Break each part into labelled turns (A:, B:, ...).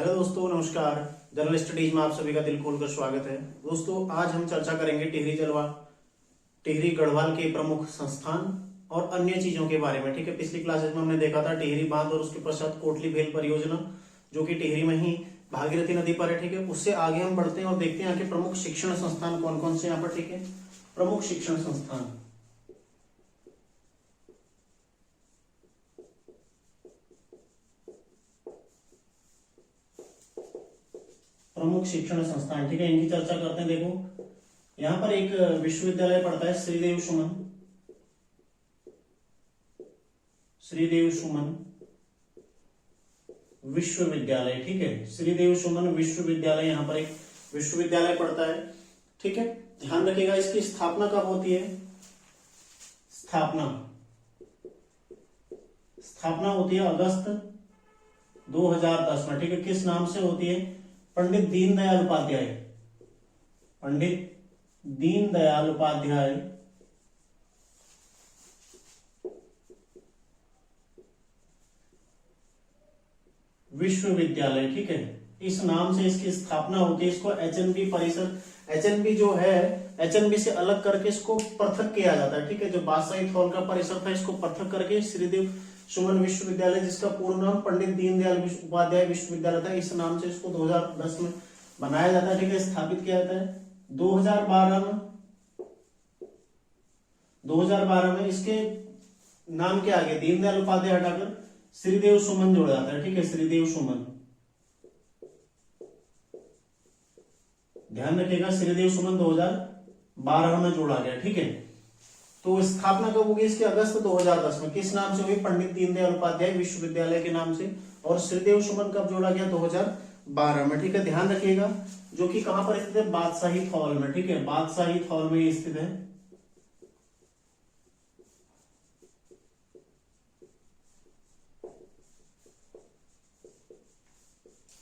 A: Hello दोस्तों, नमस्कार। General studies में आप सभी का दिल खोलकर स्वागत है। दोस्तों, आज हम चर्चा करेंगे टिहरी गढ़वाल के प्रमुख संस्थान और अन्य चीजों के बारे में। ठीक है, पिछली क्लासेज में हमने देखा था टिहरी बांध और उसके पश्चात कोटली भेल परियोजना, जो कि टिहरी में ही भागीरथी नदी पर है। ठीक है, उससे आगे हम बढ़ते हैं और देखते हैं यहाँ के प्रमुख शिक्षण संस्थान कौन कौन से यहाँ पर। ठीक है, प्रमुख शिक्षण संस्थान। प्रमुख शिक्षण संस्थान, ठीक है, इनकी चर्चा करते हैं। देखो, यहाँ पर एक विश्वविद्यालय पड़ता है, श्रीदेव सुमन विश्वविद्यालय। ठीक है, श्रीदेव सुमन विश्वविद्यालय, यहाँ पर एक विश्वविद्यालय पड़ता है। ठीक है, ध्यान रखिएगा, इसकी स्थापना कब होती है? स्थापना होती है अगस्त 2010 में। ठीक है, किस नाम से होती है? पंडित दीनदयाल उपाध्याय विश्वविद्यालय। ठीक है, इस नाम से इसकी स्थापना होती है। इसको एचएनबी परिसर, एचएनबी जो है, एचएनबी से अलग करके इसको पृथक किया जाता है। ठीक है, जो बादशाही हॉल का परिसर था, इसको पृथक करके श्रीदेव सुमन विश्वविद्यालय, जिसका पूर्ण नाम पंडित दीनदयाल उपाध्याय विश्वविद्यालय था, इस नाम से इसको 2010 में बनाया जाता है। ठीक है, स्थापित किया जाता है 2012 में इसके नाम के आगे दीनदयाल उपाध्याय हटाकर श्रीदेव सुमन जोड़ा जाता है। ठीक है, श्रीदेव सुमन, ध्यान रखिएगा, श्रीदेव सुमन 2012 में जोड़ा गया। ठीक है, तो स्थापना कब होगी इसकी? अगस्त 2010 में। किस नाम से हुई? पंडित दीनदयाल उपाध्याय विश्वविद्यालय के नाम से। और श्रीदेव सुमन कब जोड़ा गया? 2012 में। ठीक है, ध्यान रखिएगा, जो कि कहां पर स्थित है? बादशाही हॉल में। ठीक है, बादशाही हॉल में स्थित है।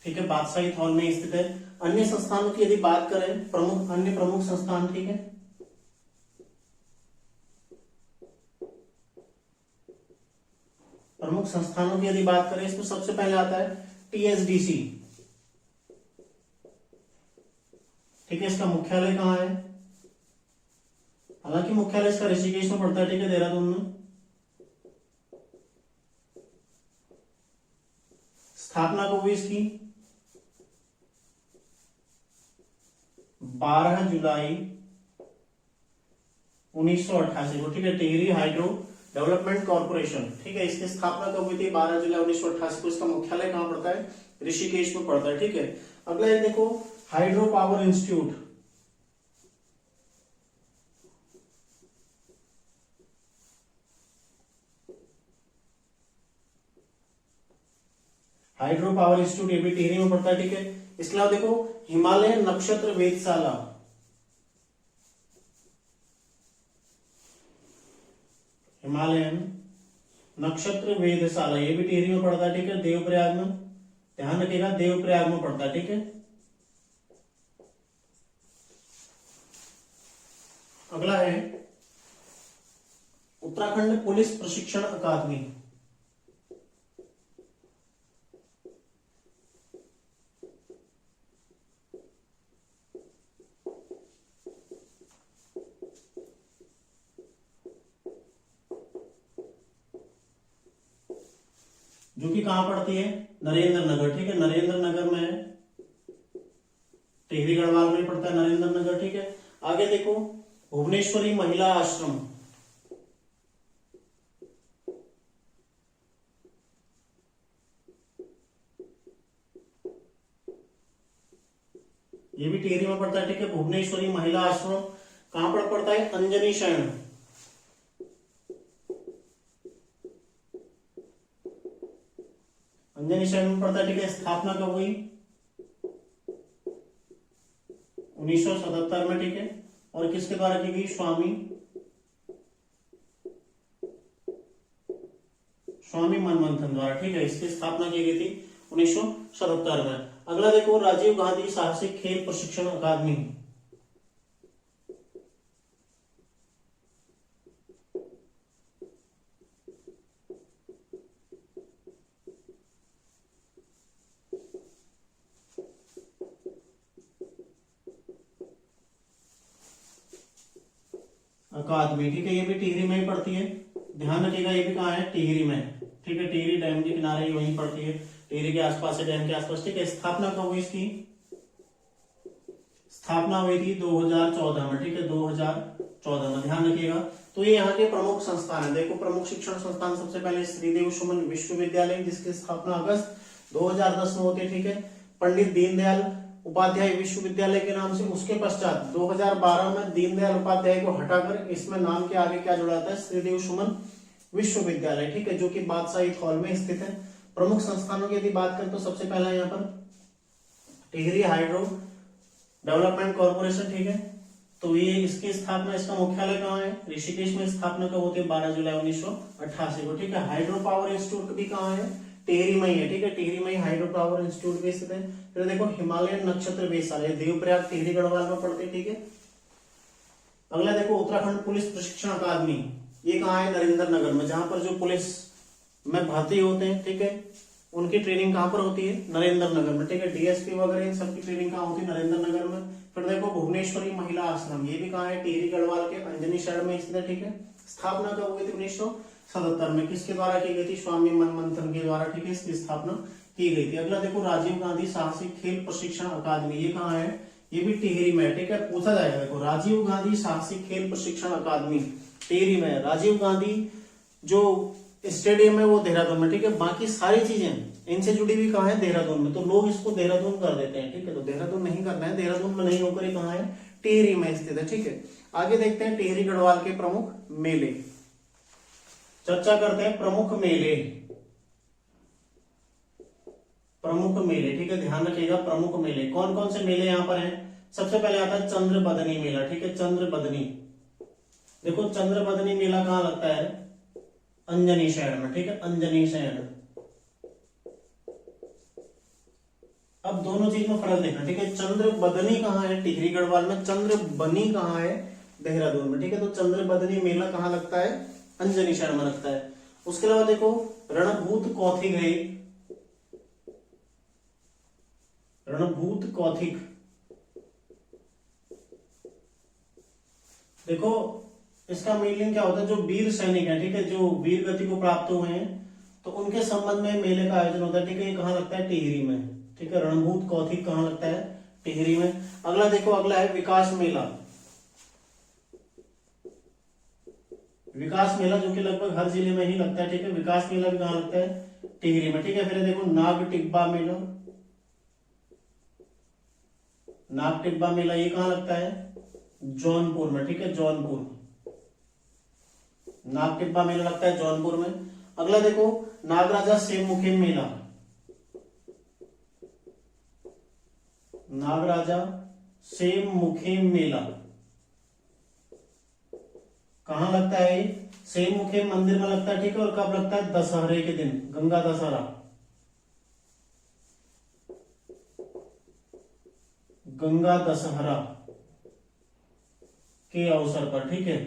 A: ठीक है, बादशाही हॉल में स्थित है। अन्य संस्थानों की यदि बात करें, अन्य प्रमुख संस्थान, ठीक है, प्रमुख संस्थानों की यदि बात करें, इसमें सबसे पहले आता है टीएसडीसी। ठीक है, इसका मुख्यालय कहाँ है? हालांकि मुख्यालय इसका ऋषिकेश में पड़ता है। ठीक है, देहरादून में। स्थापना कब हुई इसकी? 12 जुलाई 1988 को। ठीक है, टिहरी हाइड्रो डेवलपमेंट कॉर्पोरेशन। ठीक है, इसकी स्थापना कब हुई थी? 12 जुलाई 1988 को। इसका मुख्यालय कहां पड़ता है? ऋषिकेश में पड़ता है। ठीक है, अगला एक देखो, hydro power institute. Hydro power institute, ये भी टिहरी में पड़ता है। ठीक है, इसके अलावा देखो, हिमालय नक्षत्र वेधशाला। हिमालयन नक्षत्र वेधशाला, ये भी टिहरी में पड़ता है। ठीक है, देवप्रयाग में, ध्यान रखिएगा, देवप्रयाग में पड़ता है। ठीक है, अगला है उत्तराखंड पुलिस प्रशिक्षण अकादमी। जो कि कहां पड़ती है? नरेंद्र नगर। ठीक है, नरेंद्र नगर में है, टिहरी गढ़वाल में पड़ता है नरेंद्र नगर। ठीक है, आगे देखो, भुवनेश्वरी महिला आश्रम। ये भी टिहरी में पड़ता है। ठीक है, भुवनेश्वरी महिला आश्रम कहां पर पड़ता है? अंजनी शरण। अंजनी शरण में पड़ता है। ठीक है, स्थापना कब हुई? 1977 में। ठीक है, और किसके द्वारा की गई? स्वामी मनमंथन द्वारा। ठीक है, इसकी स्थापना की गई थी 1977 में। अगला देखो, राजीव गांधी साहसिक खेल प्रशिक्षण अकादमी। अकादमी, ठीक है, ये भी टिहरी में ही पड़ती है, ध्यान रखिएगा, ये भी कहाँ है, टिहरी में, ठीक है, टिहरी डैम के किनारे वहीं पड़ती है, टिहरी के आसपास है, डैम के आसपास, ठीक है। स्थापना कब हुई इसकी, स्थापना हुई थी 2014 में, ठीक है, 2014 में, ध्यान रखिएगा। तो ये यहाँ के प्रमुख संस्थान है, देखो प्रमुख शिक्षण संस्थान सबसे पहले श्रीदेव सुमन विश्वविद्यालय, जिसकी स्थापना अगस्त 2010 में होती है, ठीक है। पंडित दीनदयाल उपाध्याय विश्वविद्यालय के नाम से, उसके पश्चात 2012 में दीनदयाल उपाध्याय को हटाकर इसमें नाम के आगे क्या जुड़ा था, श्रीदेव सुमन विश्वविद्यालय, ठीक है, जो कि बादशाही हॉल में स्थित है। प्रमुख संस्थानों की यदि बात करें तो सबसे पहला यहाँ पर टिहरी हाइड्रो डेवलपमेंट कॉर्पोरेशन, ठीक है, तो ये इसकी स्थापना, इसका मुख्यालय कहाँ है, ऋषिकेश में। स्थापना कब होती है, 12 जुलाई 1988 को, ठीक है। हाइड्रो पावर इंस्टीट्यूट भी कहाँ है, टिहरी में ही है, ठीक है, टिहरी में ही हाइड्रो पावर इंस्टीट्यूट भी स्थित है। फिर देखो हिमालयन नक्षत्र वेधशाला, देवप्रयाग टिहरी गढ़वाल में पड़ते, ठीक है। अगला देखो उत्तराखंड पुलिस प्रशिक्षण अकादमी, ये कहाँ है, नरेंद्र नगर में, जहां पर जो पुलिस में भर्ती होते हैं, ठीक है, उनकी ट्रेनिंग कहाँ पर होती है, नरेंद्र नगर में, ठीक है। डीएसपी वगैरह इन सबकी ट्रेनिंग कहाँ होती है, नरेंद्र नगर में। फिर देखो भुवनेश्वरी महिला आश्रम, ये भी कहाँ है, टिहरी गढ़वाल के अंजनी शहर में स्थित है, ठीक है। स्थापना कब हुई थी, 1977 में, किसके द्वारा की गई थी, स्वामी मनमंथन के द्वारा, ठीक है, इसकी स्थापना की गई थी। अगला देखो राजीव गांधी साहसिक खेल प्रशिक्षण अकादमी, ये कहाँ है, ये भी टिहरी में, ठीक है, पूछा जाएगा। देखो राजीव गांधी साहसिक खेल प्रशिक्षण अकादमी टिहरी में, राजीव गांधी जो स्टेडियम है वो देहरादून में, ठीक है, बाकी सारी चीजें इनसे जुड़ी हुई कहाँ है, देहरादून में, तो लोग इसको देहरादून कर देते हैं, ठीक है, तो देहरादून नहीं करना है, देहरादून में नहीं होकर कहाँ है, टिहरी में स्थित है, ठीक है। आगे देखते हैं टिहरी गढ़वाल के प्रमुख मेले, चर्चा करते हैं प्रमुख मेले, प्रमुख मेले, ठीक है, ध्यान रखिएगा, प्रमुख मेले कौन कौन से मेले यहाँ पर हैं। सबसे पहले आता है चंद्र बदनी मेला, ठीक है, चंद्र बदनी, देखो चंद्र बदनी मेला कहाँ लगता है, अंजनी शहर में, ठीक है, अंजनी शहर। अब दोनों चीज में फर्क देखना, ठीक है, चंद्र बदनी कहाँ है, टिहरी गढ़वाल में, चंद्र बनी कहाँ है, देहरादून में, ठीक है, तो चंद्र बदनी मेला कहाँ लगता है, अंजनी शहर में लगता है। उसके अलावा देखो रणभूत कौथिग है, रणभूत कौथिग, देखो इसका मीनिंग क्या होता है, जो वीर सैनिक है, ठीक है, जो वीर गति को प्राप्त हुए हैं, तो उनके संबंध में मेले का आयोजन होता है, ठीक है, ये कहाँ लगता है, टिहरी में, ठीक है, रणभूत कौथिग कहाँ लगता है, टिहरी में। अगला देखो, अगला है विकास मेला, विकास मेला जो कि लगभग हर जिले में ही लगता है, ठीक है, विकास मेला भी कहाँ लगता है, टिहरी में, ठीक है। फिर देखो नाग टिब्बा मेला, नाग टिब्बा मेला ये कहाँ लगता है, जौनपुर में, ठीक है, जौनपुर, नाग टिब्बा मेला लगता है जौनपुर में। अगला देखो नागराजा सेममुखी मेला, नागराजा सेममुखी मेला कहां लगता है, सेममुखी मंदिर में लगता है, ठीक है, और कब लगता है, दशहरे के दिन, गंगा दशहरा, गंगा दशहरा के अवसर पर, ठीक है।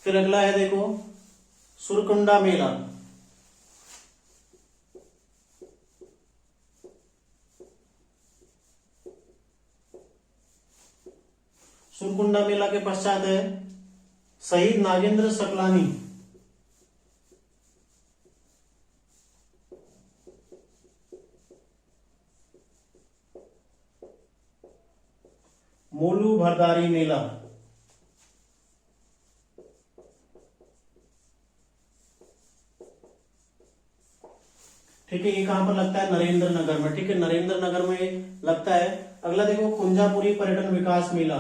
A: फिर अगला है देखो सुरकुंडा मेला, सुरकुंडा मेला के पश्चात है शहीद नागेंद्र सकलानी, मोलू भरदारी मेला, ठीक है, ये कहां पर लगता है, नरेंद्र नगर में, ठीक है, नरेंद्र नगर में लगता है। अगला देखो कुंजापुरी पर्यटन विकास मेला,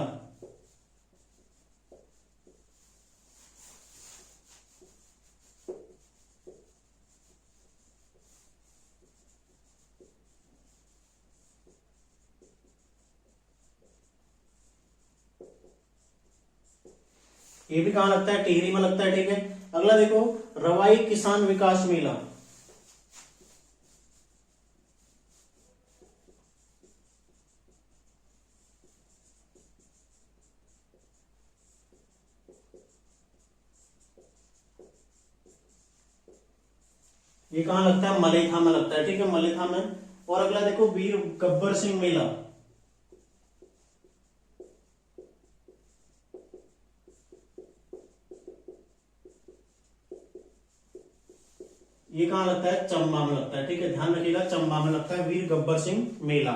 A: ये भी कहां लगता है, टिहरी में लगता है, ठीक है। अगला देखो रवाई किसान विकास मेला, ये कहां लगता है, मलेथा में लगता है, ठीक है, मलेथा में। और अगला देखो वीर गब्बर सिंह मेला, ये कहां लगता है, टिहरी में लगता है, ठीक है, टिहरी में। अगला देखो रवाई किसान विकास मेला, ये कहां लगता है, टिहरी में लगता है, ठीक है, टिहरी में। अगला देखो रवाई किसान विकास मेला, ये कहां लगता है, मलेथा में लगता है, ठीक है, मलेथा में। और अगला देखो वीर गब्बर सिंह मेला, ये कहाँ लगता है, चंबा में लगता है। ठीक है, ध्यान रखिएगा, चंबा में लगता है वीर गब्बर सिंह मेला।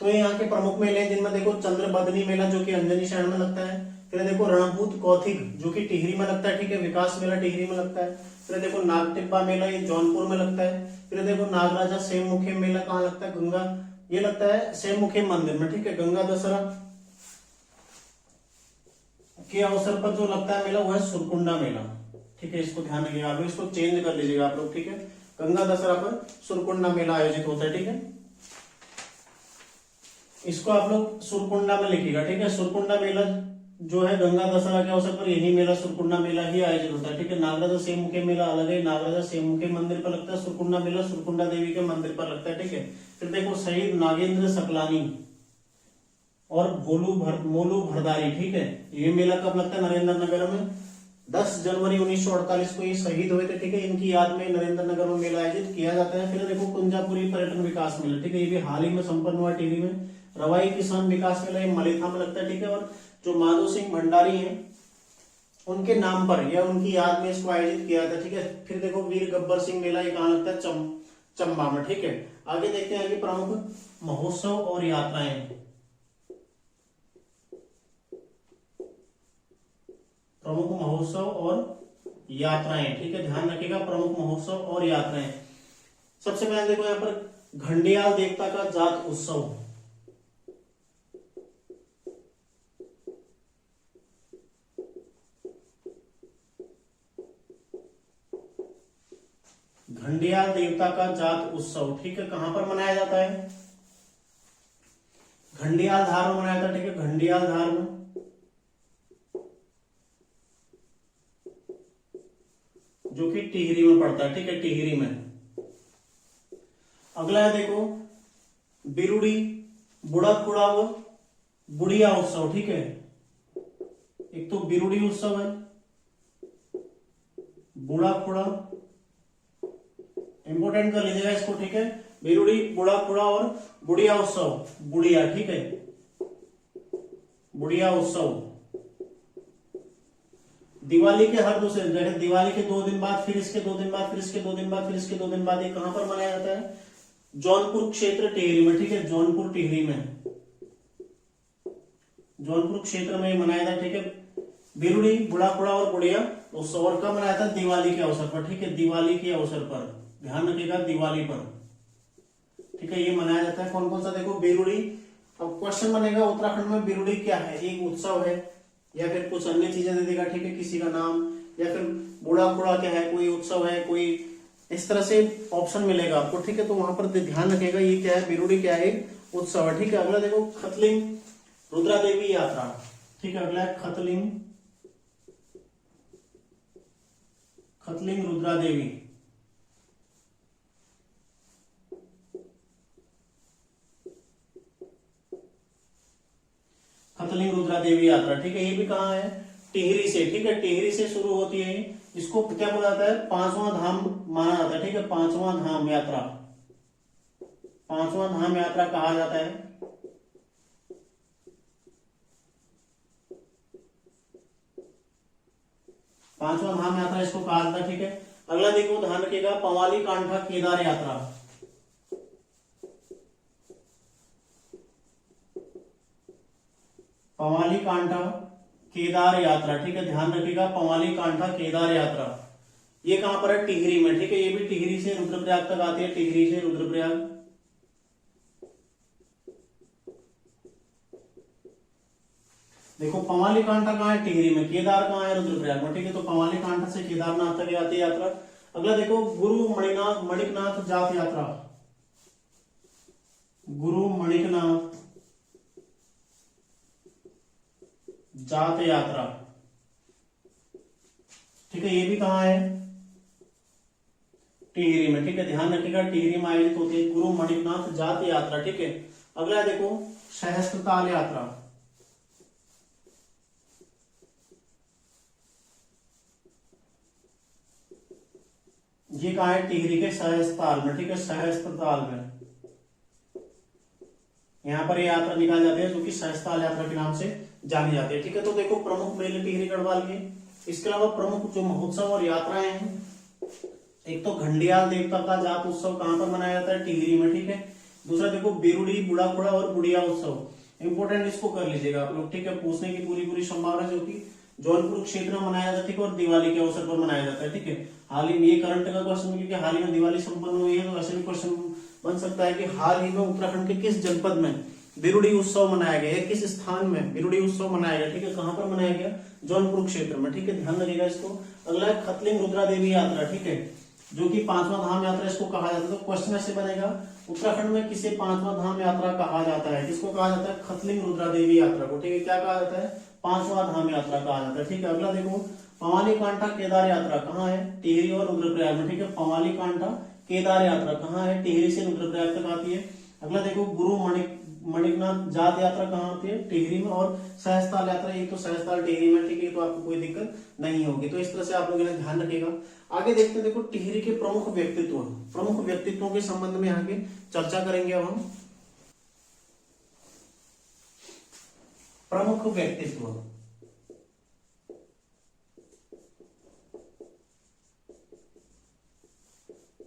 A: तो ये यहाँ के प्रमुख मेले हैं जिनमें देखो चंद्रबदनी मेला जो कि अंजनी शहर में लगता है, फिर देखो रणभूत कौथिग जो कि टिहरी में लगता है। ठीक है, विकास मेला टिहरी में लगता है। फिर देखो नागटिब्बा मेला ये जौनपुर में लगता है। फिर देखो नागराजा सेममुखी मेला कहाँ लगता है, गंगा, ये लगता है सेममुखी मंदिर में। ठीक है, गंगा दशहरा के अवसर पर जो लगता है मेला वो है सुरकुंडा मेला। ठीक है, इसको ध्यान रखिएगा आप लोग, इसको चेंज कर लीजिएगा आप लोग। ठीक है, गंगा दशहरा पर सुरकुंडा मेला आयोजित होता है। ठीक है, इसको आप लोग सुरकुंडा में लिखिएगा। ठीक है, सुरकुंडा मेला जो है गंगा दशहरा के अवसर पर यही मेला सुरकुंडा मेला ही आयोजित होता है। ठीक है, नागराजा सेममुखी मेला अलग है, नागराजा सेममुखी मंदिर पर लगता है, सुरकुंडा मेला सुरकुंडा देवी के मंदिर पर लगता है। ठीक है, फिर देखो शहीद नागेंद्र सकलानी और मोलू भरदारी। ठीक है, ये मेला कब लगता है, नरेंद्र नगर में 10 जनवरी 1948 को ये शहीद हुए थे। ठीक है, इनकी याद में नरेंद्र नगर में मेला आयोजित किया जाता है। फिर देखो कुंजापुरी पर्यटन विकास मेला। ठीक है, ये भी हाल ही में संपन्न हुआ टिहरी में। रवाई किसान विकास मेला ये मलेथा में लगता है। ठीक है, और जो माधो सिंह भंडारी हैं उनके नाम पर या उनकी याद में इसको आयोजित किया था। ठीक है, फिर देखो वीर गब्बर सिंह मेला ये कहाँ लगता है, चंबा में। ठीक है, आगे देखते हैं कि प्रमुख महोत्सव और यात्राएं। प्रमुख महोत्सव और यात्राएं। ठीक है, ध्यान रखिएगा, प्रमुख महोत्सव और यात्राएं। सबसे पहले देखो यहाँ पर घंडियाल देवता का जात उत्सव। घंडियाल देवता का जात उत्सव। ठीक है, कहां पर मनाया जाता है, घंडियाल धार में मनाया जाता है। ठीक है, घंडियाल धार में, जो कि टिहरी में पड़ता है। ठीक है, टिहरी में। अगला है देखो बिरुड़ी बुढ़ा व बुढ़िया उत्सव। ठीक है, एक तो बिरुड़ी उत्सव है, बूढ़ा खुड़ा, इंपोर्टेंट कर लीजिएगा इसको। ठीक है, बिरुड़ी बूढ़ा खुड़ा और बुढ़िया उत्सव, बुढ़िया। ठीक है, बुढ़िया उत्सव दिवाली के हर दूसरे दिन, जैसे दिवाली के 2 दिन बाद, फिर इसके 2 दिन बाद, फिर इसके 2 दिन बाद, फिर इसके 2 दिन बाद, ये कहां पर मनाया जाता है, जौनपुर क्षेत्र टिहरी में। ठीक है, जौनपुर टिहरी में, जौनपुर क्षेत्र में मनाया जाता है। ठीक है, बिरुड़ी बुढ़ापुड़ा और बुढ़िया उत्सव, और कब मनाया था, दिवाली के अवसर पर। ठीक है, दिवाली के अवसर पर, ध्यान रखिएगा, दिवाली पर। ठीक है, ये मनाया जाता है। कौन कौन सा, देखो बिरुड़ी। अब क्वेश्चन बनेगा उत्तराखंड में बिरुड़ी क्या है, एक उत्सव है या फिर कुछ अन्य चीजें दे देगा। ठीक है, किसी का नाम, या फिर बूढ़ा खुड़ा क्या है, कोई उत्सव है, कोई इस तरह से ऑप्शन मिलेगा आपको। ठीक है, तो वहां पर ध्यान रखिएगा ये क्या है, बिरुड़ी क्या है, उत्सव है। ठीक है, अगला देखो खतलिंग रुद्रा देवी यात्रा। ठीक है, अगला है खतलिंग रुद्रा देवी। खतलिंग रुद्रा देवी यात्रा। ठीक है, ये भी कहाँ है, टिहरी से। ठीक है, टिहरी से शुरू होती है। इसको क्या बोला जाता है, 5वां धाम माना जाता है। ठीक है, 5वां धाम यात्रा, 5वां धाम यात्रा कहा जाता है। पांचवा धाम यात्रा इसको कहा जाता है। ठीक है, अगला देखो, ध्यान रखिएगा, पवाली कांठा केदार यात्रा। पवाली कांठा केदार यात्रा। ठीक है, ध्यान रखिएगा, पवाली कांठा केदार यात्रा, ये कहां पर है, टिहरी में। ठीक है, ये भी टिहरी से रुद्रप्रयाग तक आती है, टिहरी से रुद्रप्रयाग। देखो पवाली कांठा कहाँ है, टिहरी में, केदार कहाँ है, रुद्रप्रयाग में। ठीक है, तो पवाली कांठा से केदारनाथ तक आती है यात्रा। अगला देखो गुरु मणिकनाथ जात यात्रा, गुरु मणिकनाथ जात यात्रा। ठीक है, ये भी कहाँ है, टिहरी में। ठीक है, ध्यान रखिएगा, टिहरी में आयोजित होती है गुरु मणिकनाथ जात यात्रा। ठीक है, अगला देखो सहस्त्रताल यात्रा। ये कहा है, टिहरी के सहस्त्रताल में। ठीक है, सहस्त्रताल में यहां पर ये यात्रा निकाली जाती है, जो कि सहस्त्रताल यात्रा के नाम से जानी जाती है। ठीक है, तो देखो प्रमुख मेले टिहरी गढ़वाल के, इसके अलावा प्रमुख जो महोत्सव और यात्राएं हैं, एक तो घंडियाल देवता का जात उत्सव कहां पर मनाया जाता है, टिहरी में, ठीक है। दूसरा देखो बिरुड़ी, बुढ़ाखोड़ा और बुढ़िया उत्सव, इंपोर्टेंट, इसको कर लीजिएगा आप लोग, ठीक है। पूछने की पूरी पूरी संभावना, जो कि जौनपुर क्षेत्र में मनाया जाता है और दिवाली के अवसर पर मनाया जाता है, ठीक है। हाल ही में ये करंट का क्वेश्चन, क्योंकि हाल ही में दिवाली संपन्न हुई है, तो ऐसे भी क्वेश्चन बन सकता है कि हाल ही में उत्तराखंड के किस जनपद में बिरुड़ी उत्सव मनाया गया है, किस स्थान में बिरुड़ी उत्सव मनाया गया, ठीक है। कहां पर मनाया गया, जौनपुर क्षेत्र में, ठीक है, ध्यान रखिएगा इसको। अगला है खतलिंग रुद्रा देवी यात्रा, ठीक है, जो कि 5वां धाम यात्रा इसको कहा जाता है। तो क्वेश्चन ऐसे बनेगा, उत्तराखंड में किसे 5वां धाम यात्रा कहा जाता है, किसको कहा जाता है, खतलिंग रुद्रा देवी यात्रा को, ठीक है। क्या कहा जाता है, 5वां धाम यात्रा कहा जाता है, ठीक है। अगला देखो पवाली कांठा केदार यात्रा कहाँ है, टिहरी और रुद्रप्रयाग में, ठीक है। पवाली कांठा केदार यात्रा कहाँ है, टिहरी से रुद्रप्रयाग तक आती है। अगला देखो गुरु मणिकनाथ जात यात्रा कहाँ आती है, टिहरी में। और सहस्ताल यात्रा, ये तो सहस्ताल टिहरी में, ठीक है, तो आपको कोई दिक्कत नहीं होगी। तो इस तरह से आप लोग इन्हें ध्यान रखिएगा। आगे देखते हैं, देखो टिहरी के प्रमुख व्यक्तित्वों के संबंध में आगे चर्चा करेंगे। अब हम प्रमुख व्यक्तित्व,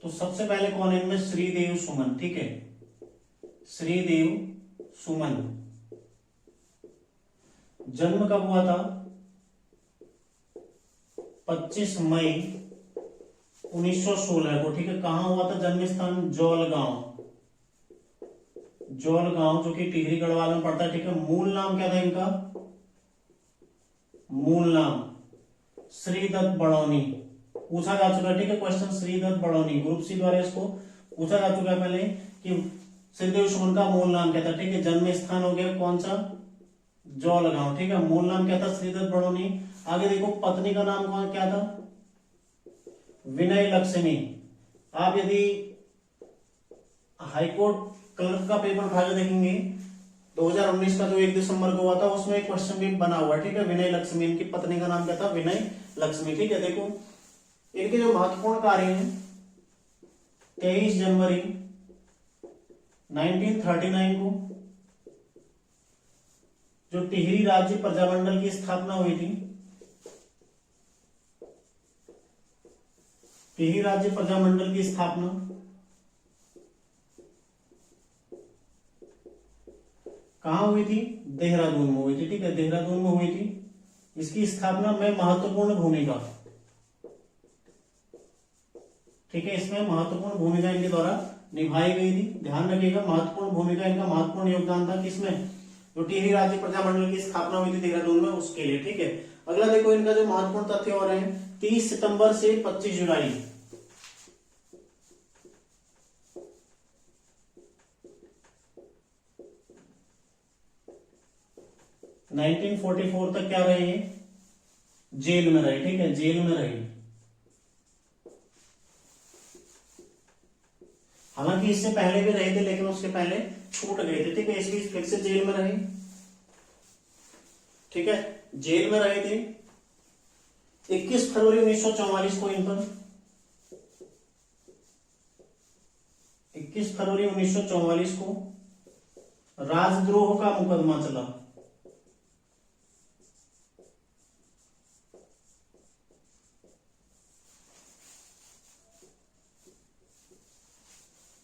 A: तो सबसे पहले कौन है इनमें, श्रीदेव सुमन, ठीक है, श्रीदेव सुमन। जन्म कब हुआ था, 25 मई 1916 को, ठीक है। कहां हुआ था जन्म स्थान, जौलगांव, जो कि टिहरी गढ़वाल में पड़ता है, ठीक है। मूल नाम क्या था इनका, मूल नाम श्रीदत्त बड़ौनी, पूछा जा चुका है, ठीक है, question Shridatt Badauni, group C द्वारा इसको पूछा जा चुका है पहले कि श्रीदेव सुमन का मूल नाम क्या था, ठीक है। जन्म स्थान हो गया कौन सा, जौलगांव, ठीक है। मूल नाम क्या था, श्रीदत्त बड़ौनी। आगे देखो पत्नी का नाम कौन क्या था, विनय लक्ष्मी। आप यदि हाईकोर्ट क्लर्क का पेपर उठा के देखेंगे 2019 का, जो 1 दिसंबर को हुआ था, उसमें एक क्वेश्चन भी बना हुआ है, ठीक है। विनय लक्ष्मी, इनकी पत्नी का नाम क्या था, विनय लक्ष्मी, ठीक है। देखो इनके जो महत्वपूर्ण कार्य हैं, 23 जनवरी 1939 को जो टिहरी राज्य प्रजामंडल की स्थापना हुई थी, टिहरी राज्य प्रजामंडल की स्थापना कहां हुई थी, देहरादून में हुई थी, ठीक है, देहरादून में हुई थी। इसकी स्थापना में महत्वपूर्ण भूमिका, ठीक है, इसमें महत्वपूर्ण भूमिका इनके द्वारा निभाई गई थी। ध्यान रखिएगा, महत्वपूर्ण भूमिका, इनका महत्वपूर्ण योगदान था किसमें, जो टिहरी राज्य प्रजामंडल की स्थापना हुई थी देहरादून में, उसके लिए, ठीक है। अगला देखो इनका जो महत्वपूर्ण तथ्य और है, 30 सितंबर से 25 जुलाई 1944 तक क्या रहे, जेल में रहे, ठीक है, जेल में रहे। हालांकि इससे पहले भी रहे थे, लेकिन उसके पहले छूट गए थे, ठीक है। इस बीच फिर से जेल में रहे, ठीक है, जेल में रहे थे। 21 फरवरी 1944 को इन पर 21 फरवरी 1944 को राजद्रोह का मुकदमा चला,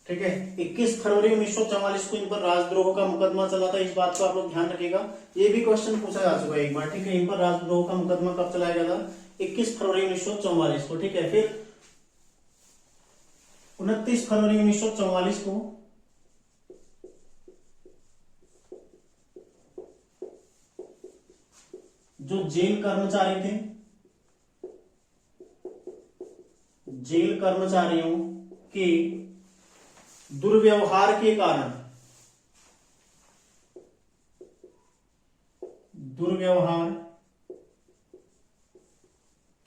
A: ठीक है। 21 फरवरी 1944 को इन पर राजद्रोह का मुकदमा चला था, इस बात को आप लोग ध्यान रखिएगा। ये भी क्वेश्चन पूछा जा चुका है एक बार, ठीक है। इन पर राजद्रोह का मुकदमा कब चलाया गया था, 21 फरवरी 1944 को, ठीक है। फिर 29 फरवरी 1944 को जो जेल कर्मचारी थे, जेल कर्मचारियों के दुर्व्यवहार के कारण, दुर्व्यवहार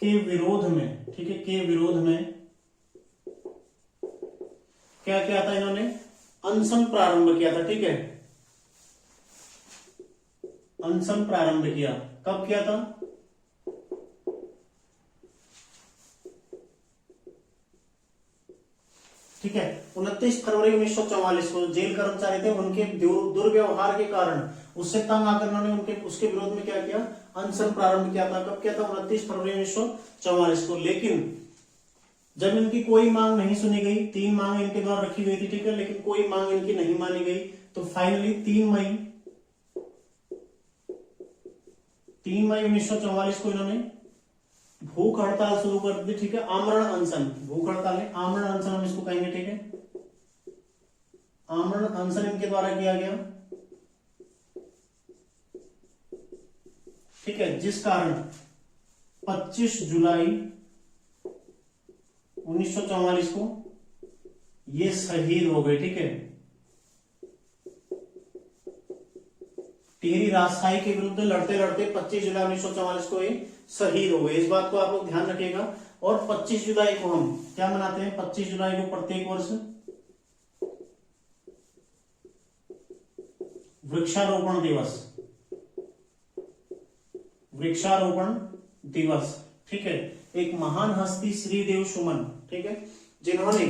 A: के विरोध में, ठीक है, के विरोध में क्या किया था इन्होंने, अनशन प्रारंभ किया था, ठीक है। अनशन प्रारंभ किया, कब किया था, ठीक है, 29 फरवरी 1944 को जेल कर्मचारी थे, उनके दुर्व्यवहार के कारण, उससे तंग आकर उन्होंने उसके विरोध में क्या किया, अनशन प्रारंभ किया था। कब किया था? 29 फरवरी 1944 को। लेकिन जब इनकी कोई मांग नहीं सुनी गई, 3 मांग इनके द्वारा रखी गई थी, ठीक है, लेकिन कोई मांग इनकी नहीं मानी गई, तो फाइनली 3 मई 1944 को इन्होंने भूख हड़ताल शुरू कर दी, ठीक है, आमरण अनशन। भूख हड़ताल है, आमरण अनशन हम इसको कहेंगे, ठीक है, आमरण अनशन इनके द्वारा किया गया, ठीक है, जिस कारण 25 जुलाई 1944 को ये शहीद हो गए, ठीक है। टिहरी राजशाही के विरुद्ध लड़ते लड़ते 25 जुलाई 1944 को ये शहीद हो गए। इस बात को आप लोग ध्यान रखिएगा। और 25 जुलाई को हम क्या मनाते हैं? 25 जुलाई को प्रत्येक वर्ष वृक्षारोपण दिवस, वृक्षारोपण दिवस, ठीक है। एक महान हस्ती श्रीदेव सुमन, ठीक है, जिन्होंने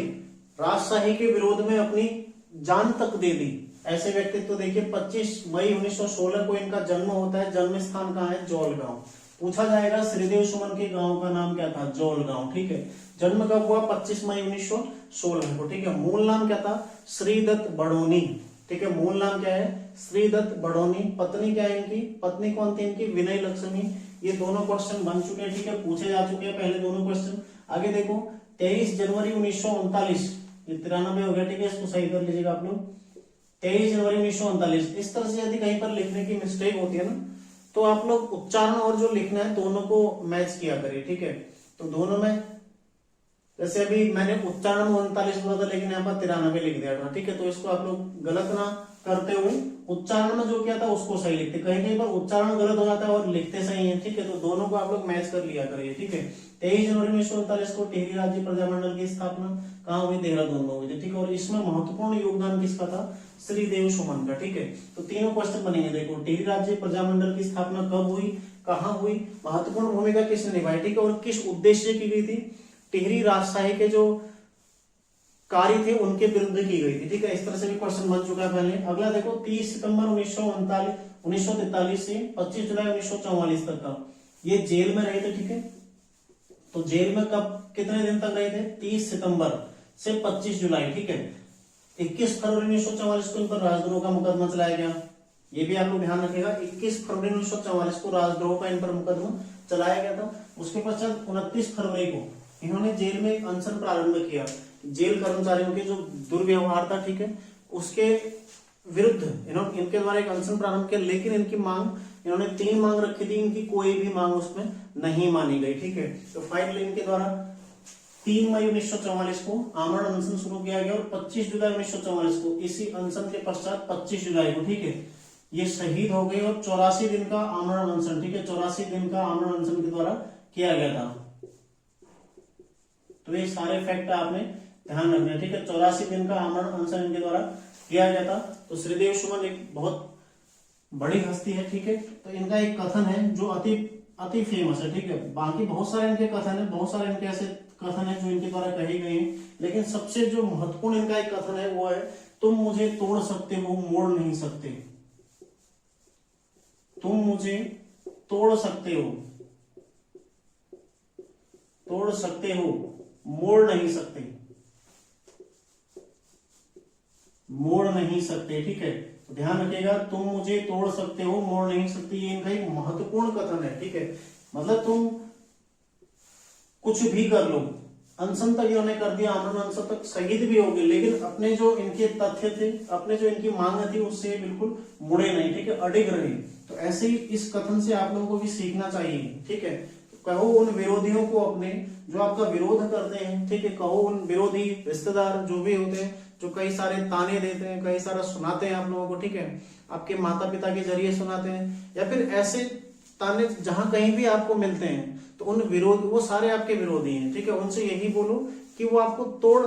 A: राजशाही के विरोध में अपनी जान तक दे दी, ऐसे व्यक्तित्व तो देखिए। 25 मई 1916 को इनका जन्म होता है। जन्म स्थान कहाँ है? जौलगांव। पूछा जाएगा श्रीदेव सुमन के गांव का नाम क्या था? जौलगांव, ठीक है। जन्म कब हुआ? 25 मई 1916 को, ठीक है। मूल नाम क्या था? श्रीदत्त बड़ोनी, ठीक है। मूल नाम क्या है? श्रीदत्त बड़ोनी। पत्नी क्या है इनकी? पत्नी कौन थी इनकी? विनय लक्ष्मी। ये दोनों क्वेश्चन बन चुके हैं, ठीक है, पूछे जा चुके हैं पहले दोनों क्वेश्चन। आगे देखो, 23 जनवरी 1939, ये 93 हो गया, ठीक है, इसको सही कर लीजिएगा आप लोग। 23 जनवरी 1939। इस तरह से यदि कहीं पर लिखने की मिस्टेक होती है ना, तो आप लोग उच्चारण और जो लिखना है दोनों को मैच किया करिए, ठीक है। तो दोनों में, जैसे अभी मैंने उच्चारण में 39 बोला था, लेकिन यहाँ पर 93 लिख दिया था, ठीक है। तो इसको आप लोग गलत ना करते हुए उच्चारण में जो किया था उसको सही लिखते। कहीं कहीं पर उच्चारण गलत हो जाता है और लिखते सही है, ठीक है। तो दोनों को आप लोग मैच कर लिया करिए, ठीक है। 23 जनवरी 1939 को टिहरी राज्य प्रजामंडल की स्थापना कहाँ हुई? देहरादून में हुई थी, ठीक है। और इसमें महत्वपूर्ण योगदान किसका था? श्रीदेव सुमन का, ठीक है। तो तीनों क्वेश्चन बनेंगे। देखो, टिहरी राज्य प्रजामंडल की स्थापना कब हुई, कहाँ हुई, महत्वपूर्ण भूमिका किसने निभाई, ठीक है, और किस उद्देश्य की गई थी? टिहरी राजशाही के जो कार्य थे उनके विरुद्ध की गई थी, ठीक है। इस तरह से भी क्वेश्चन बन चुका है पहले। अगला देखो, 30 सितंबर 1943 से 25 जुलाई 1944 तक का ये जेल में रहे थे, ठीक है। तो जेल में कब, कितने दिन तक रहे थे? 30 सितंबर से 25 जुलाई, ठीक है। 21 फरवरी 1944 को इन पर राजद्रोह का मुकदमा चलाया गया। ये भी आप लोग ध्यान रखिएगा, 21 फरवरी 1944 को राजद्रोह का इन पर मुकदमा चलाया गया था। उसके पश्चात 29 फरवरी को इन्होंने जेल में एक अनशन प्रारंभ किया। जेल कर्मचारियों के जो दुर्व्यवहार था, ठीक है, उसके विरुद्ध इन्होंने, इनके द्वारा एक अनशन प्रारंभ किया। लेकिन इनकी मांग, इन्होंने 3 मांग रखी थी, इनकी कोई भी मांग उसमें नहीं मानी गई, ठीक है। तो फाइनली इनके द्वारा 3 मई 1944 को आमरण अनशन शुरू किया गया और 25 जुलाई 1944 को, इसी अनशन के पश्चात 25 जुलाई को, ठीक है, ये शहीद हो गए। और 84 दिन का आमरण अनशन, ठीक है, 84 दिन का आमरण अनशन के द्वारा किया गया था। तो ये सारे फैक्ट आपने ध्यान रखना है, ठीक है। 84 दिन का आमरण अनशन इनके द्वारा किया गया था। तो श्रीदेव सुमन एक बहुत बड़ी हस्ती है, ठीक है। तो इनका एक कथन है जो अति फेमस है, ठीक है। बाकी बहुत सारे इनके कथन है, बहुत सारे इनके ऐसे कथन है जो इनके द्वारा कहे गए हैं, लेकिन सबसे जो महत्वपूर्ण इनका एक कथन है वो है, तुम मुझे तोड़ सकते हो, मोड़ नहीं सकते। तुम मुझे तोड़ सकते हो, तोड़ सकते हो, मोड़ नहीं सकते, मोड़ नहीं सकते, ठीक है। तो ध्यान रखिएगा, तुम मुझे तोड़ सकते हो, मोड़ नहीं सकते, ये इनका एक महत्वपूर्ण कथन है, ठीक है। मतलब तुम कुछ भी कर लो, अनशन तक इन्होंने कर दिया, आमरण अनशन तक शहीद भी हो गए, लेकिन अपने जो इनके तथ्य थे, अपने जो इनकी मांग थी, उससे बिल्कुल मुड़े नहीं, ठीक है, अडिग रहे। तो ऐसे ही इस कथन से आप लोगों को भी सीखना चाहिए, ठीक है। कहो उन विरोधियों को अपने, जो आपका विरोध करते हैं, ठीक है, कहो उन विरोधी रिश्तेदार जो भी होते हैं, जो कई सारे ताने देते हैं, कई सारा सुनाते हैं आप लोगों को, ठीक है, आपके माता पिता के जरिए सुनाते हैं, या फिर ऐसे ताने जहां कहीं भी आपको मिलते हैं, तो उन विरोध, वो सारे आपके विरोधी हैं, ठीक है। उनसे यही बोलो कि वो आपको तोड़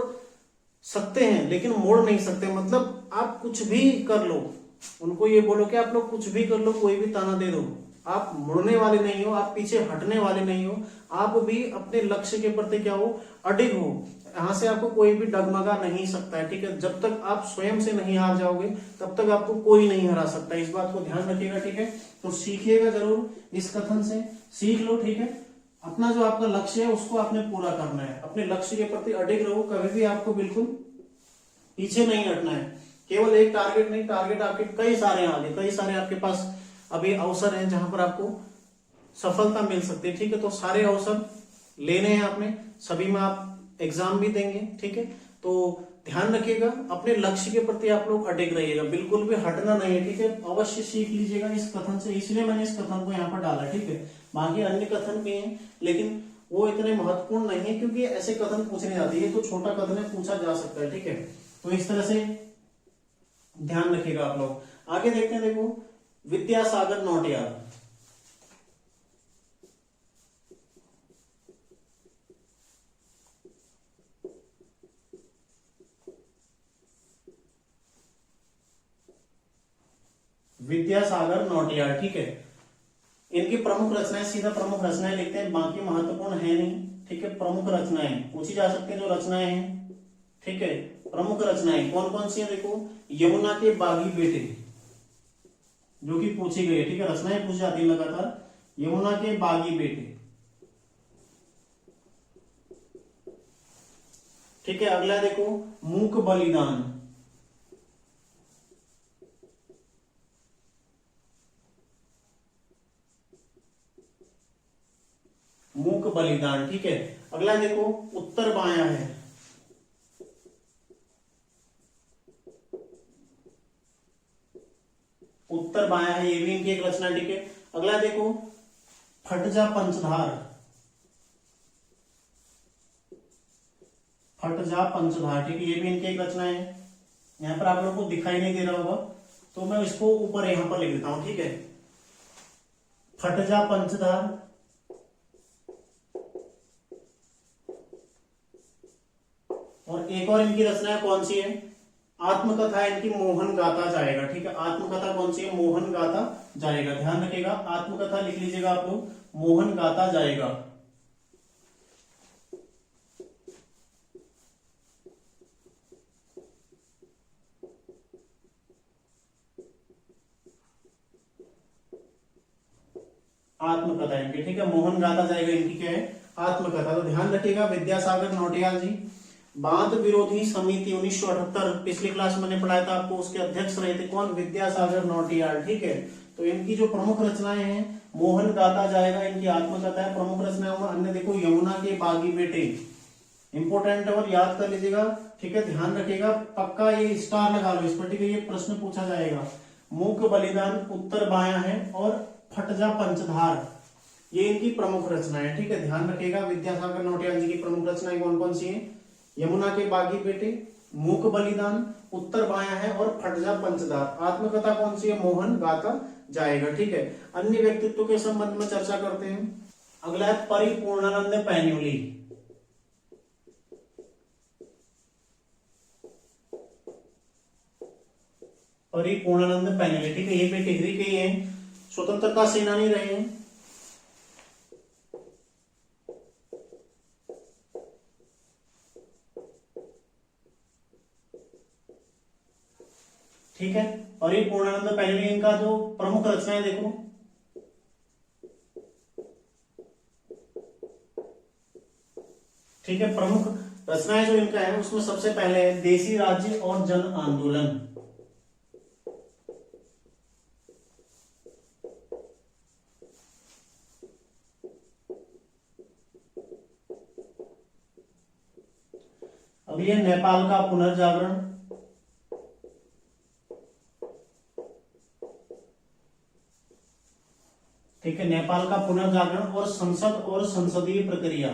A: सकते हैं लेकिन मोड़ नहीं सकते, मतलब आप कुछ भी कर लो, उनको ये बोलो कि आप लोग कुछ भी कर लो, कोई भी ताना दे दो, आप मुड़ने वाले नहीं हो, आप पीछे हटने वाले नहीं हो, आप भी अपने लक्ष्य के प्रति क्या हो, अडिग हो। यहाँ से आपको कोई भी डगमगा नहीं सकता है, ठीक है। जब तक आप स्वयं से नहीं हार जाओगे तब तक आपको कोई नहीं हरा सकता, इस बात को ध्यान रखिएगा, ठीक है। तो सीखिएगा जरूर इस कथन से, सीख लो, ठीक है। अपना जो आपका लक्ष्य है उसको आपने पूरा करना है, अपने लक्ष्य के प्रति अडिग रहो, कभी भी आपको बिल्कुल पीछे नहीं हटना है। केवल एक टारगेट नहीं, टारगेट आपके कई सारे आगे, कई सारे आपके पास अभी अवसर हैं जहां पर आपको सफलता मिल सकती है, ठीक है। तो सारे अवसर लेने हैं आपने, सभी में आप एग्जाम भी देंगे, ठीक है। तो ध्यान रखिएगा, अपने लक्ष्य के प्रति आप लोग अडिग रहिएगा, बिल्कुल भी हटना नहीं है, ठीक है। अवश्य सीख लीजिएगा इस कथन से, इसलिए मैंने इस कथन को यहाँ पर डाला, ठीक है। बाकी अन्य कथन भी हैं लेकिन वो इतने महत्वपूर्ण नहीं है, क्योंकि ऐसे कथन पूछने जाते हैं, तो छोटा कथन है, पूछा जा सकता है, ठीक है। तो इस तरह से ध्यान रखिएगा आप लोग। आगे देखते हैं, देखो विद्यासागर नौटियाल। विद्यासागर नौटियाल, ठीक है। इनकी प्रमुख रचनाएं, सीधा प्रमुख रचनाएं लिखते हैं, बाकी महत्वपूर्ण है नहीं, ठीक है। प्रमुख रचनाएं पूछी जा सकती है, जो रचनाएं हैं, ठीक है। प्रमुख रचनाएं कौन कौन सी है, देखो यमुना के बागी बेटे, जो कि पूछी गई है, ठीक है। रचनाएं पूछी जाती है लगातार, यमुना के बागी बेटे, ठीक है। अगला देखो मूक बलिदान, मूक बलिदान, ठीक है। अगला देखो उत्तर बाया है, उत्तर बाया है, ये भी इनकी एक रचना, ठीक है। अगला देखो फट जा पंचधार, फट जा पंचधार, ठीक है। ये भी इनकी एक रचना है। यहाँ पर आप लोगों को दिखाई नहीं दे रहा होगा तो मैं इसको ऊपर यहां पर लिख देता हूं, ठीक है। फट जा पंचधार, और एक और इनकी रचना है, कौन सी है, आत्मकथा इनकी मोहन गाता जाएगा, ठीक है। आत्मकथा कौन सी है, मोहन गाता जाएगा, ध्यान रखिएगा, आत्मकथा लिख लीजिएगा आप लोग, मोहन गाता जाएगा। आत्मकथा इनकी, ठीक है, मोहन गाता जाएगा, इनकी क्या है, आत्मकथा। तो ध्यान रखिएगा विद्यासागर नौटियाल जी बांध विरोधी समिति 1978, पिछली क्लास में मैंने पढ़ाया था आपको, उसके अध्यक्ष रहे थे, कौन, विद्यासागर नौटियाल, ठीक है। तो इनकी जो प्रमुख रचनाएं हैं, मोहन गाता जाएगा इनकी आत्मकथा है, प्रमुख रचनाएं में अन्य देखो यमुना के बागी बेटे, इंपोर्टेंट है और याद कर लीजिएगा, ठीक है। ध्यान रखिएगा, पक्का ये स्टार लगा लो इस पर, ठीक है, ये प्रश्न पूछा जाएगा। मूक बलिदान उत्तर बाया है, और फट जा पंचधार, ये इनकी प्रमुख रचना है, ठीक है। ध्यान रखिएगा विद्यासागर नौटियाल जी की प्रमुख रचनाएं कौन कौन सी हैं, यमुना के बागी बेटे, मूक बलिदान, उत्तर बाया है, और फट जा पंचधार। आत्मकथा कौन सी है, मोहन गाता जाएगा, ठीक है। अन्य व्यक्तित्व के संबंध में चर्चा करते हैं। अगला है परिपूर्णानंद पैन्युली, परिपूर्णानंद पैन्युली, ठीक है। ये भी टिहरी के ही है, स्वतंत्रता सेनानी रहे हैं, ठीक है। और ये पूर्णानंद पैन्युली, इनका जो प्रमुख रचनाएं देखो, ठीक है, प्रमुख रचनाएं जो इनका है उसमें सबसे पहले है देसी राज्य और जन आंदोलन, अब ये नेपाल का पुनर्जागरण, ठीक है, नेपाल का पुनर्जागरण, और संसद और संसदीय प्रक्रिया,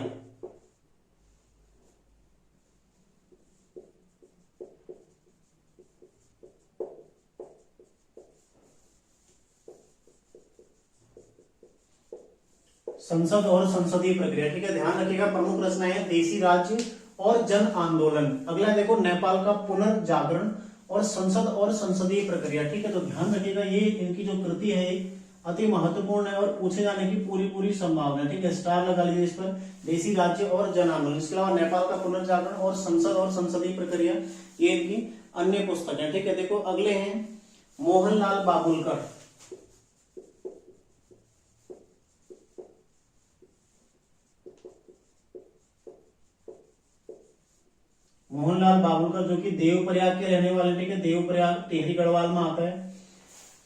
A: संसद और संसदीय प्रक्रिया, ठीक है। ध्यान रखिएगा प्रमुख रचना है देसी राज्य और जन आंदोलन। अगला देखो नेपाल का पुनर्जागरण और संसद और संसदीय प्रक्रिया, ठीक है। तो ध्यान रखिएगा ये इनकी जो कृति है अति महत्वपूर्ण है और पूछे जाने की पूरी पूरी संभावना है। ठीक है, स्टार लगा लीजिए इस पर। देशी राज्य और जन आंदोलन, इसके अलावा नेपाल का पुनर्जागरण और संसद और संसदीय प्रक्रिया, ये इनकी अन्य पुस्तक है। ठीक है, देखो अगले हैं मोहनलाल बाबुलकर। मोहनलाल बाबुलकर जो कि देवप्रयाग के रहने वाले, ठीक है, देवप्रयाग टिहरी गढ़वाल में आता है,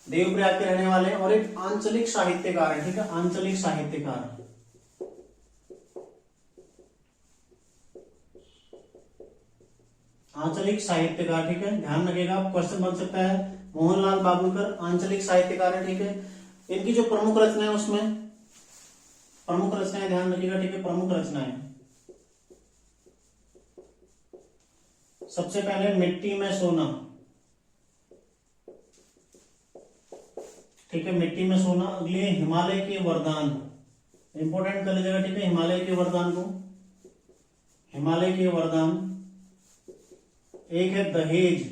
A: देवप्रयाग के रहने वाले हैं और एक आंचलिक साहित्यकार है। ठीक है, आंचलिक साहित्यकार, आंचलिक साहित्यकार। ठीक है, ध्यान रखिएगा, क्वेश्चन बन सकता है। मोहनलाल बाबुलकर आंचलिक साहित्यकार है। ठीक है, इनकी जो प्रमुख रचनाएं उसमें प्रमुख रचनाएं ध्यान रखिएगा। ठीक है, प्रमुख रचनाएं सबसे पहले मिट्टी में सोना। ठीक है, मिट्टी में सोना। अगले हिमालय के वरदान, इंपॉर्टेंट कर लीजिएगा। ठीक है, हिमालय के वरदान को, हिमालय के वरदान। एक है दहेज।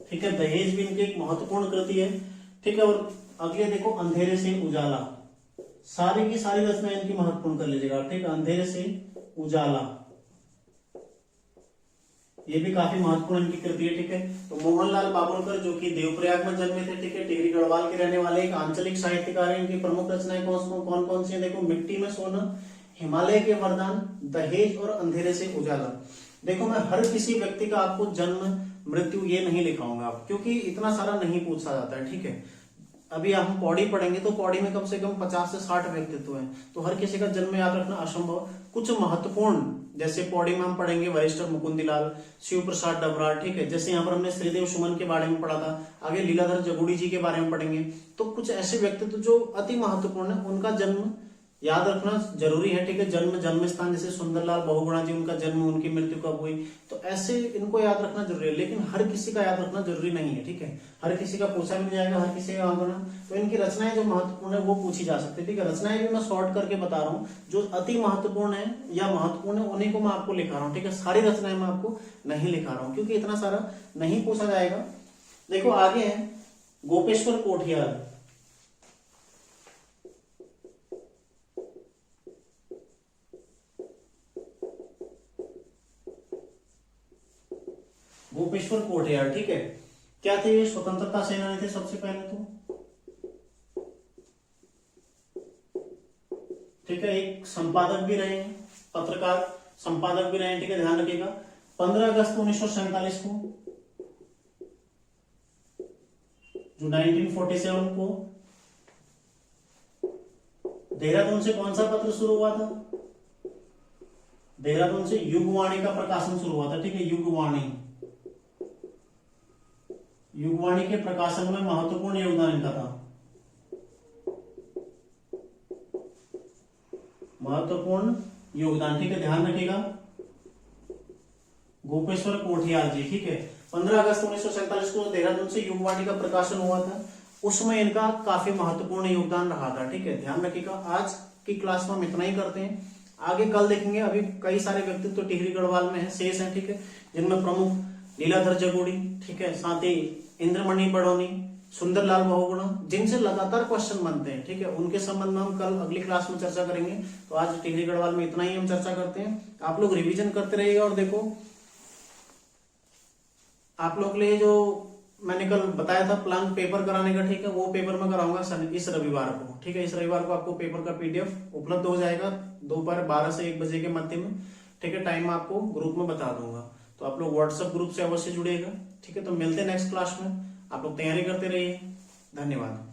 A: ठीक है, दहेज भी इनकी एक महत्वपूर्ण कृति है। ठीक है, और अगले देखो अंधेरे से उजाला। सारी की सारी रचनाएं इनकी महत्वपूर्ण कर लीजिएगा। ठीक है, अंधेरे से उजाला, ये भी काफी महत्वपूर्ण इनकी कृति है। ठीक है, तो मोहनलाल बाबुलकर जो कि देवप्रयाग में जन्मे थे। ठीक है, टिहरी गढ़वाल के रहने वाले एक आंचलिक साहित्यकार हैं। इनकी प्रमुख रचनाएं कौन कौन सी हैं? देखो मिट्टी में सोना, हिमालय के वरदान, दहेज और अंधेरे से उजाला। देखो मैं हर किसी व्यक्ति का आपको जन्म मृत्यु ये नहीं लिखाऊंगा आप, क्योंकि इतना सारा नहीं पूछा जाता है। ठीक है, अभी हम पौड़ी पढ़ेंगे तो पौड़ी में कम से कम 50 से 60 व्यक्तित्व हैं, तो हर किसी का जन्म याद रखना असंभव। कुछ महत्वपूर्ण, जैसे पौड़ी में हम पढ़ेंगे वरिष्ठ मुकुंदीलाल, शिव प्रसाद डबरार। ठीक है, जैसे यहाँ पर हमने श्रीदेव सुमन के बारे में पढ़ा था, आगे लीलाधर जगुड़ी जी के बारे में पढ़ेंगे। तो कुछ ऐसे व्यक्तित्व जो अति महत्वपूर्ण है, उनका जन्म याद रखना जरूरी है। ठीक है, जन्म स्थान, जैसे सुंदरलाल बहुगुणा जी, उनका जन्म, उनकी मृत्यु कब हुई, तो ऐसे इनको याद रखना जरूरी है। लेकिन हर किसी का याद रखना जरूरी नहीं है। ठीक है, हर किसी का पूछा भी नहीं जाएगा, हर किसी का याद रखना। तो इनकी रचनाएं जो महत्वपूर्ण है वो पूछी जा सकती है। ठीक है, रचनाएं भी मैं शॉर्ट करके बता रहा हूँ, जो अति महत्वपूर्ण है या महत्वपूर्ण है उन्हीं को मैं आपको लिखा रहा हूँ। ठीक है, सारी रचनाएं मैं आपको नहीं लिखा रहा हूँ, क्योंकि इतना सारा नहीं पूछा जाएगा। देखो आगे है गोपेश्वर कोठियार। गोपेश्वर कोठियार, ठीक है, क्या थे ये? स्वतंत्रता सेनानी थे सबसे पहले तो। ठीक है, एक संपादक भी रहे हैं, पत्रकार संपादक भी रहे हैं। ठीक है, ध्यान रखिएगा। 15 अगस्त 1947 को, जो 1947 को देहरादून से कौन सा पत्र शुरू हुआ था? देहरादून से युगवाणी का प्रकाशन शुरू हुआ था। ठीक है, युगवाणी, युगवाणी के प्रकाशन में महत्वपूर्ण योगदान इनका था, महत्वपूर्ण योगदान। ठीक है, ध्यान रखिएगा, गोपेश्वर कोठियार जी। ठीक है, 15 अगस्त 1947 को देहरादून से युगवाणी का प्रकाशन हुआ था, उसमें इनका काफी महत्वपूर्ण योगदान रहा था। ठीक है, ध्यान रखिएगा। आज की क्लास में हम इतना ही करते हैं, आगे कल देखेंगे। अभी कई सारे व्यक्तित्व तो टिहरी गढ़वाल में है, शेष है। ठीक है, जिनमें प्रमुख लीलाधर जगुड़ी, ठीक है, साथ ही इंद्रमणि बड़ौनी, सुंदरलाल बहुगुणा, जिनसे लगातार क्वेश्चन बनते हैं। ठीक है, उनके संबंध में हम कल अगली क्लास में चर्चा करेंगे। तो आज टिहरी गढ़वाल में इतना ही हम चर्चा करते हैं। आप लोग रिवीजन करते रहिएगा। और देखो आप लोग के लिए जो मैंने कल बताया था प्लान पेपर कराने का, ठीक है, वो पेपर मैं कराऊंगा इस रविवार को। ठीक है, इस रविवार को आपको पेपर का PDF उपलब्ध हो जाएगा दोपहर 12 से 1 बजे के मध्य में। ठीक है, टाइम आपको ग्रुप में बता दूंगा, तो आप लोग व्हाट्सएप ग्रुप से अवश्य जुड़िएगा। ठीक है, तो मिलते हैं नेक्स्ट क्लास में। आप लोग तैयारी करते रहिए। धन्यवाद।